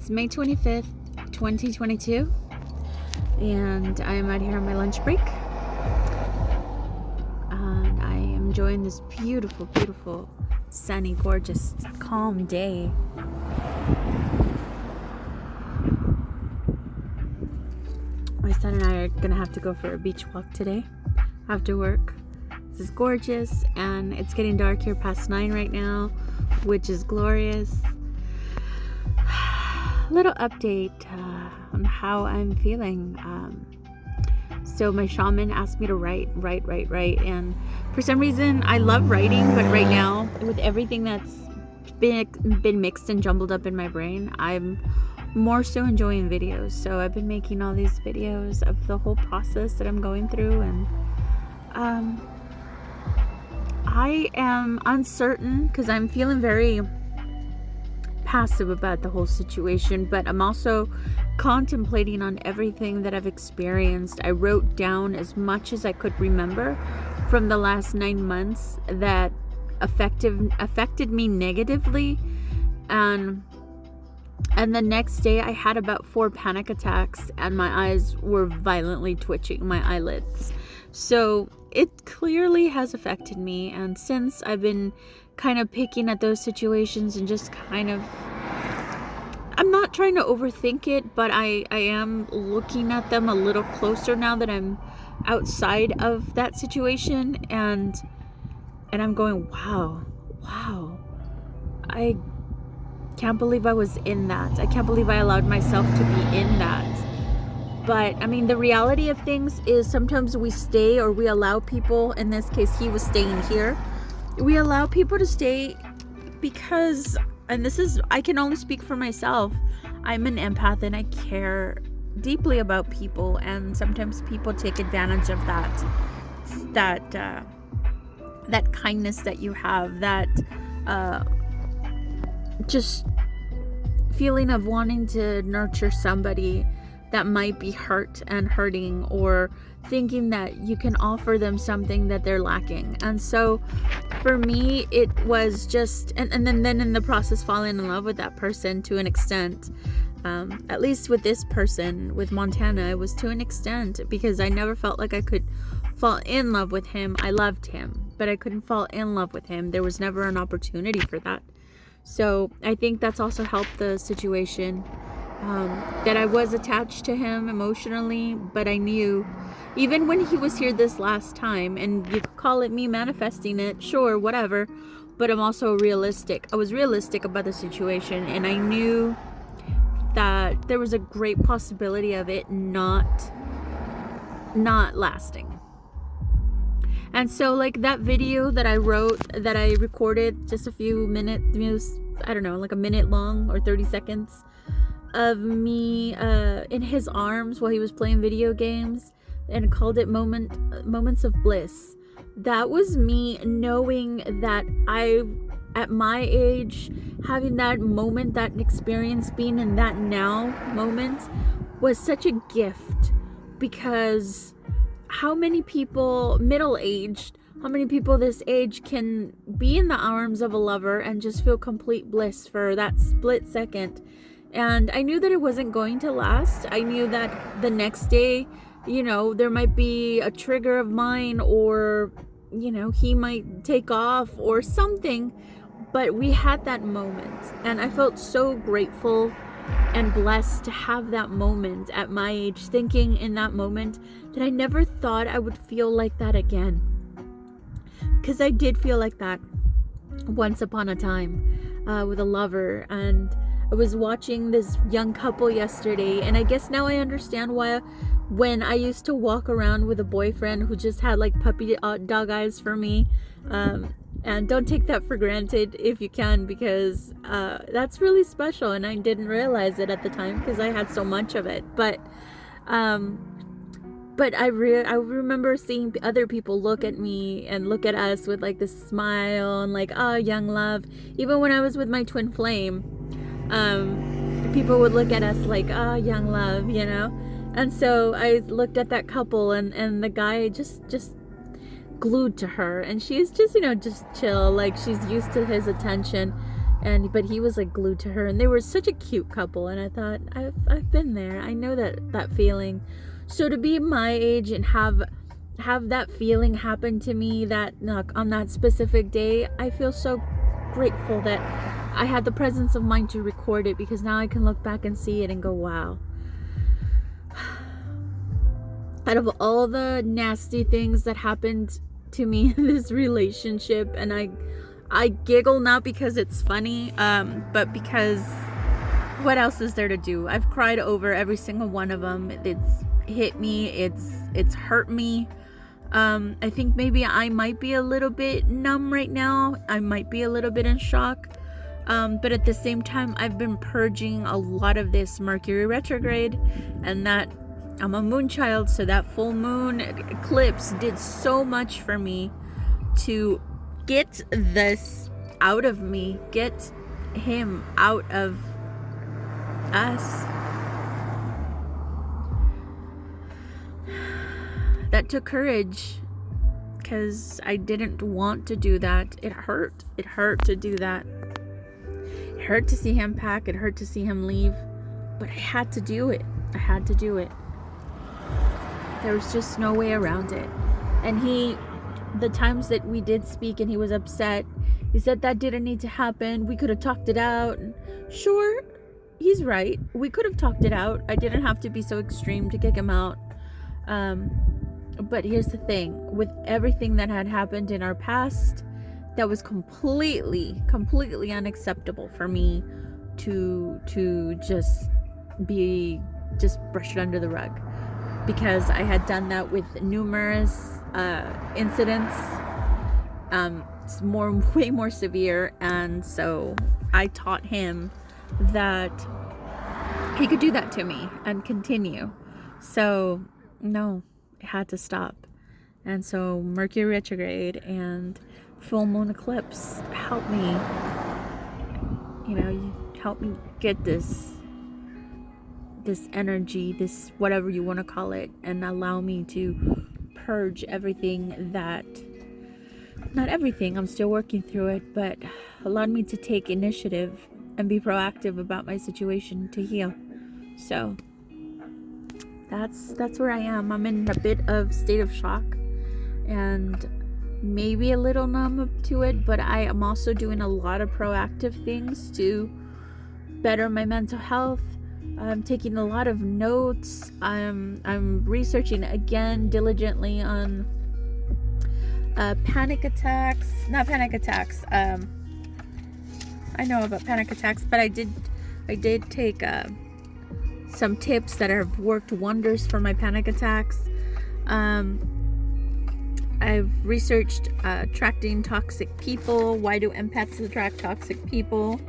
It's May 25th, 2022, and I am out here on my lunch break. And I am enjoying this beautiful, beautiful, sunny, gorgeous, calm day. My son and I are gonna have to go for a beach walk today after work. This is gorgeous, and it's getting dark here past 9 right now, which is glorious. Little update on how I'm feeling. So my shaman asked me to write, and for some reason I love writing, but right now with everything that's been mixed and jumbled up in my brain, I'm more so enjoying videos. So I've been making all these videos of the whole process that I'm going through, and I am uncertain because I'm feeling very passive about the whole situation, but I'm also contemplating on everything that I've experienced. I wrote down as much as I could remember from the last 9 months that affected me negatively, and the next day I had about 4 panic attacks and my eyes were violently twitching, my eyelids. So it clearly has affected me, and since I've been kind of picking at those situations and just kind of, I'm not trying to overthink it, but I am looking at them a little closer now that I'm outside of that situation, and I'm going, wow, I can't believe I was in that. I can't believe I allowed myself to be in that. But I mean, the reality of things is sometimes we stay, or we allow people, in this case he was staying here, we allow people to stay because, and this is, I can only speak for myself, I'm an empath and I care deeply about people, and sometimes people take advantage of that kindness that you have, that just feeling of wanting to nurture somebody that might be hurt and hurting, or thinking that you can offer them something that they're lacking. And so for me, it was just, and then in the process falling in love with that person to an extent. At least with this person, with Montana, it was to an extent, because I never felt like I could fall in love with him. I loved him, but I couldn't fall in love with him. There was never an opportunity for that. So I think that's also helped the situation. That I was attached to him emotionally, but I knew, even when he was here this last time, and you could call it me manifesting it, sure, whatever, but I'm also realistic. I was realistic about the situation, and I knew that there was a great possibility of it not lasting. And so, like, that video that I wrote, that I recorded just a few minutes, I don't know, like a minute long or 30 seconds of me in his arms while he was playing video games, and called it moments of bliss. That was me knowing that I, at my age, having that moment, that experience, being in that now moment was such a gift. Because how many people middle-aged, how many people this age can be in the arms of a lover and just feel complete bliss for that split second? And I knew that it wasn't going to last. I knew that the next day, you know, there might be a trigger of mine, or, you know, he might take off or something. But we had that moment, and I felt so grateful and blessed to have that moment at my age, thinking in that moment that I never thought I would feel like that again. Because I did feel like that once upon a time with a lover. And I was watching this young couple yesterday, and I guess now I understand why when I used to walk around with a boyfriend who just had like puppy dog eyes for me, and don't take that for granted if you can, because that's really special, and I didn't realize it at the time because I had so much of it. But I remember seeing other people look at me and look at us with like this smile and like, oh, young love. Even when I was with my twin flame, people would look at us like, oh, young love, you know. And so I looked at that couple, and the guy just glued to her, and she's just, you know, just chill, like she's used to his attention. but he was like glued to her, and they were such a cute couple. And I thought, I've been there. I know that feeling. So to be my age and have that feeling happen to me that on that specific day, I feel so grateful that I had the presence of mind to record it, because now I can look back and see it and go, wow. Out of all the nasty things that happened to me in this relationship, and I giggle not because it's funny, but because what else is there to do? I've cried over every single one of them. It's hit me. It's hurt me. I think maybe I might be a little bit numb right now. I might be a little bit in shock. But at the same time, I've been purging a lot of this Mercury retrograde, and that I'm a moon child, so that full moon eclipse did so much for me to get this out of me, get him out of us. That took courage, because I didn't want to do that. It hurt. It hurt to do that. It hurt to see him pack. It hurt to see him leave. But I had to do it. I had to do it. There was just no way around it. And the times that we did speak and he was upset, he said that didn't need to happen. We could have talked it out. And sure, he's right. We could have talked it out. I didn't have to be so extreme to kick him out. But here's the thing. With everything that had happened in our past, that was completely unacceptable for me to just brush it under the rug. Because I had done that with numerous incidents, it's way more severe, and so I taught him that he could do that to me and continue. So no, it had to stop. And so Mercury retrograde and full moon eclipse helped me, help me get this energy, this whatever you want to call it, and allow me to purge everything that, not everything, I'm still working through it, but allowed me to take initiative and be proactive about my situation to heal. So that's where I am. I'm in a bit of state of shock and maybe a little numb to it, but I am also doing a lot of proactive things to better my mental health. I'm taking a lot of notes. I'm researching again diligently on panic attacks. Not panic attacks. I know about panic attacks, but I did take some tips that have worked wonders for my panic attacks. I've researched attracting toxic people. Why do empaths attract toxic people?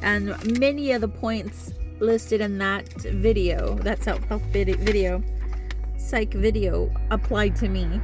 And many of the points listed in that video, that self-help video, psych video, applied to me.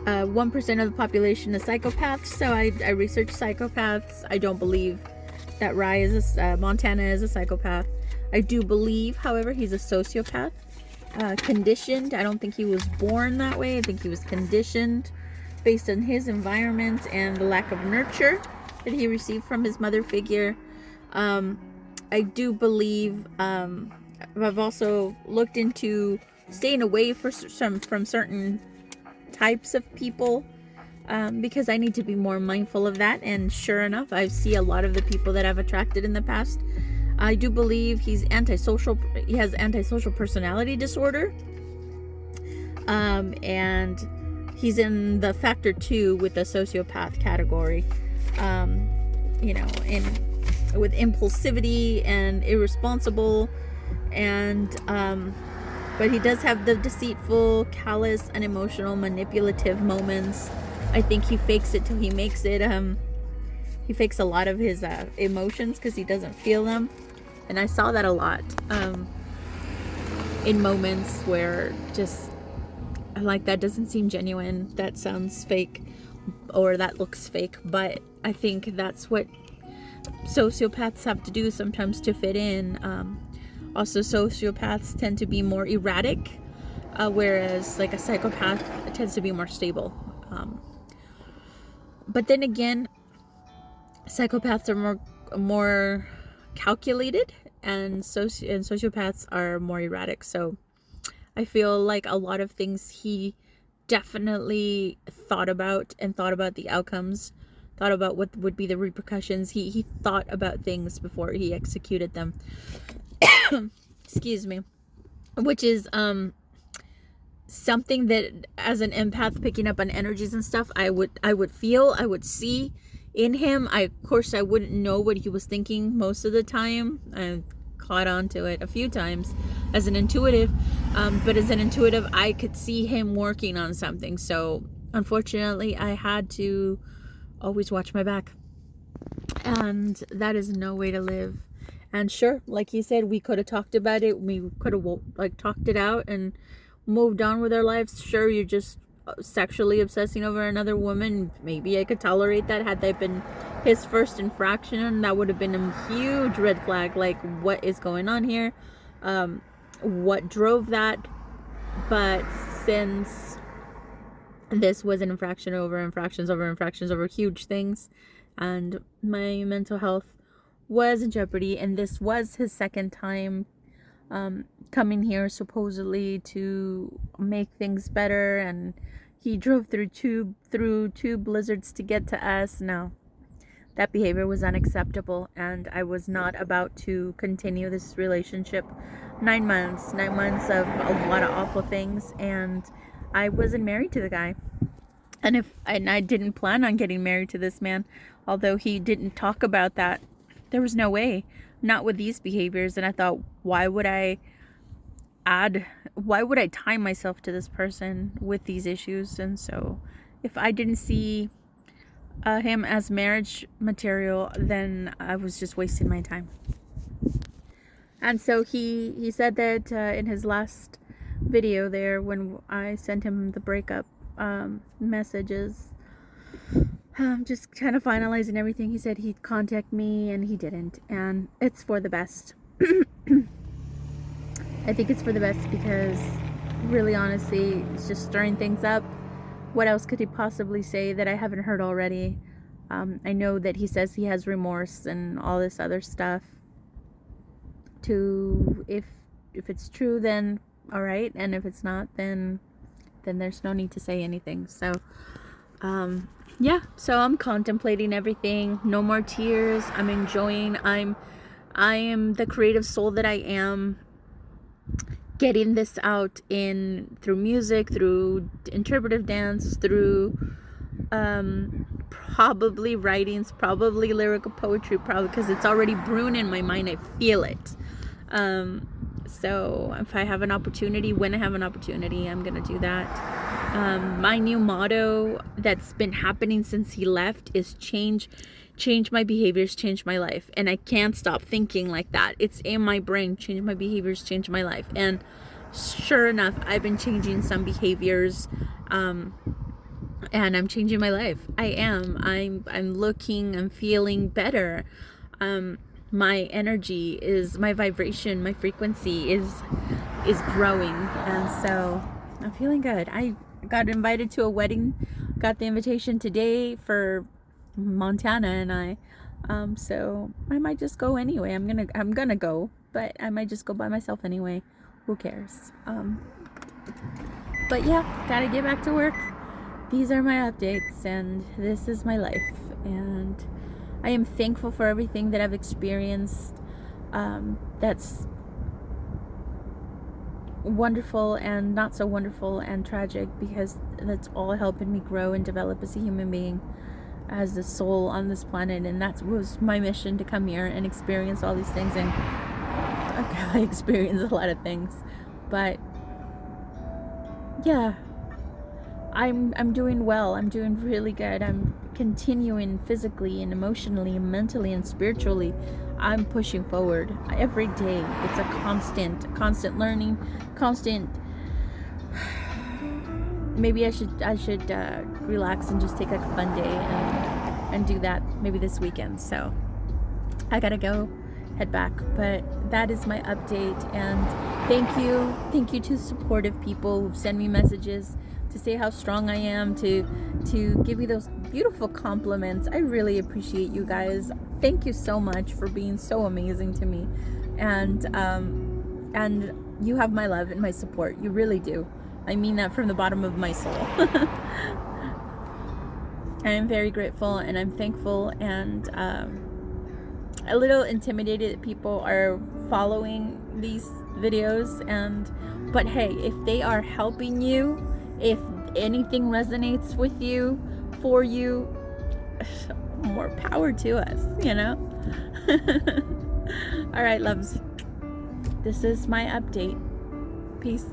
1% of the population is psychopaths, so I researched psychopaths. I don't believe that Montana is a psychopath. I do believe, however, he's a sociopath, conditioned. I don't think he was born that way. I think he was conditioned based on his environment and the lack of nurture that he received from his mother figure. I do believe, I've also looked into staying away from certain types of people, because I need to be more mindful of that. And sure enough, I see a lot of the people that I've attracted in the past. I do believe he's antisocial. He has antisocial personality disorder, and he's in the factor 2 with the sociopath category. With impulsivity and irresponsible, and but he does have the deceitful, callous, unemotional, manipulative moments. I think he fakes it till he makes it. He fakes a lot of his emotions because he doesn't feel them, and I saw that a lot in moments where just I'm like, that doesn't seem genuine, that sounds fake, or that looks fake. But I think that's what sociopaths have to do sometimes to fit in. Also, sociopaths tend to be more erratic, whereas like a psychopath tends to be more stable. But then again, psychopaths are more calculated, and sociopaths are more erratic. So I feel like a lot of things he definitely thought about, and thought about the outcomes, thought about what would be the repercussions. He thought about things before he executed them. Excuse me. Which is something that, as an empath picking up on energies and stuff, I would feel, I would see in him. Of course I wouldn't know what he was thinking most of the time. I caught on to it a few times as an intuitive, but as an intuitive I could see him working on something. So unfortunately I had to always watch my back, and that is no way to live. And sure, like he said, we could have talked about it, we could have like talked it out and moved on with our lives. Sure, you're just sexually obsessing over another woman. Maybe I could tolerate that. Had that been his first infraction, that would have been a huge red flag. Like, what is going on here? What drove that? But since this was an infractions over huge things, and my mental health was in jeopardy, and this was his second time coming here supposedly to make things better, and he drove through two blizzards to get to us. No, that behavior was unacceptable, and I was not about to continue this relationship. 9 months of a lot of awful things, and I wasn't married to the guy. And I didn't plan on getting married to this man, although he didn't talk about that. There was no way, not with these behaviors. And I thought, why would I tie myself to this person with these issues? And so if I didn't see him as marriage material, then I was just wasting my time. And so he said that in his last video there, when I sent him the breakup messages, just kind of finalizing everything, he said he'd contact me, and he didn't. And it's for the best. I think it's for the best, because really, honestly, it's just stirring things up. What else could he possibly say that I haven't heard already? I know that he says he has remorse and all this other stuff. If it's true, then all right, and if it's not, then there's no need to say anything. So yeah, so I'm contemplating everything. No more tears. I'm enjoying. I am the creative soul that I am, getting this out through music, through interpretive dance, through probably writings, probably lyrical poetry, probably because it's already brewing in my mind. I feel it. So if I have an opportunity, when I have an opportunity, I'm gonna do that. My new motto that's been happening since he left is change my behaviors, change my life. And I can't stop thinking like that. It's in my brain. Change my behaviors, change my life. And sure enough, I've been changing some behaviors, and I'm changing my life. I am. I'm looking, I'm feeling better. My energy is, my vibration, my frequency is growing, and so I'm feeling good. I got invited to a wedding, got the invitation today for Montana, and I so I might just go anyway. I'm gonna go, but I might just go by myself anyway. Who cares? But yeah, gotta get back to work. These are my updates, and this is my life, and I am thankful for everything that I've experienced. That's wonderful and not so wonderful and tragic, because that's all helping me grow and develop as a human being, as a soul on this planet. And that was my mission, to come here and experience all these things. And I experienced a lot of things, but yeah, I'm doing well. I'm doing really good. I'm continuing physically and emotionally and mentally and spiritually. I'm pushing forward every day. It's a constant learning, constant. Maybe I should relax and just take a fun day and do that maybe this weekend. So I gotta go, head back. But that is my update, and thank you to supportive people who've sent me messages, to say how strong I am, to give you those beautiful compliments. I really appreciate you guys. Thank you so much for being so amazing to me, and you have my love and my support. You really do. I mean that from the bottom of my soul. I am very grateful and I'm thankful, and a little intimidated that people are following these videos, but hey, if they are helping you, if anything resonates with you, for you, more power to us, you know. All right, loves, this is my update. Peace.